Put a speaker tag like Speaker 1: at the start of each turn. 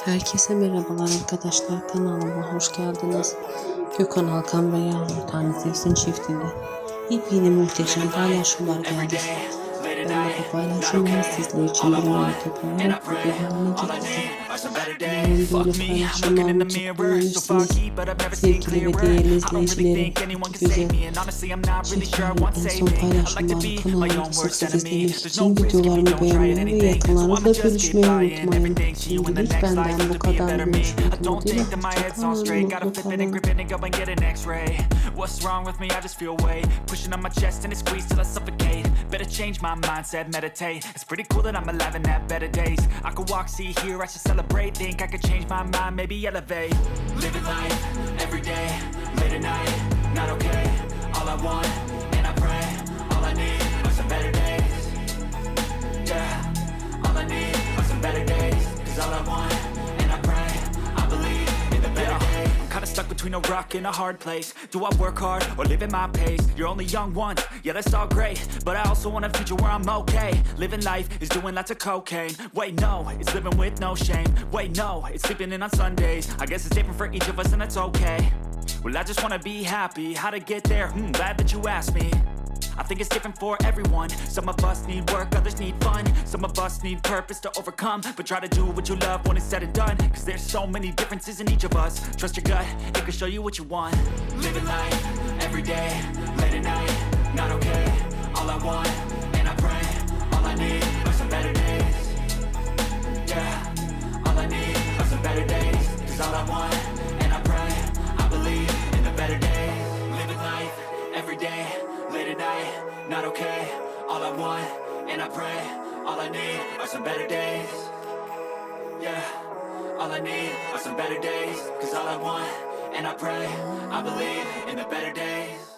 Speaker 1: Herkese merhabalar arkadaşlar, kanalıma hoş geldiniz. Gökhan Alkan ve Yağmur Tanrısevsin çiftinde yepyeni muhteşem paylaşımlar geldi. Ben de bu paylaşımları sizler için derleyip toplayarak video haline getirdim. Umarım böyle paylaşımlarımı çok beğenirsiniz. Sevgili ve değerli izleyicilerim, bu güzel çiftlerin en son paylaşımları kanalımda sık sık izlemek için videolarımı beğenmeyi ve yakınlarınızla bölüşmeyi unutmayın. Şimdilik benden bu kadar. Görüşmek dileğiyle. Hoşçakalın, mutlu kalın.
Speaker 2: What's wrong with me? I just feel weight pushing on my chest and it squeezes till I suffocate. Better change my mindset, meditate. It's pretty cool that I'm alive and have better days. I could walk, see, hear, I should celebrate. Think I could change my mind, maybe elevate. Living life, every day, late at night, not okay. All I want, and I pray, all I need are some better days. Yeah, all I need are some better days. Cause all I want, and I pray, I believe in the better days. Kinda stuck between a rock and a hard place. Do I work hard or live at my pace? You're only young once, yeah that's all great, but I also want a future where I'm okay. Living life is doing lots of cocaine. Wait no, it's living with no shame. Wait no, it's sleeping in on Sundays. I guess it's different for each of us and that's okay. Well I just wanna be happy, how to get there? Glad that you asked me. I think it's different for everyone. Some of us need work, others need fun. Some of us need purpose to overcome. But try to do what you love when it's said and done. Cause there's so many differences in each of us. Trust your gut, it can show you what you want. Living life, every day, late at night, not okay. All I want, and I pray, all I need are some better days. Yeah, all I need are some better days. Cause all I want, and I pray, I believe in the better days. Living life, every day, late at night, not okay. All I want, and I pray, all I need are some better days. Yeah, all I need are some better days. Cause all I want, and I pray, I believe in the better days.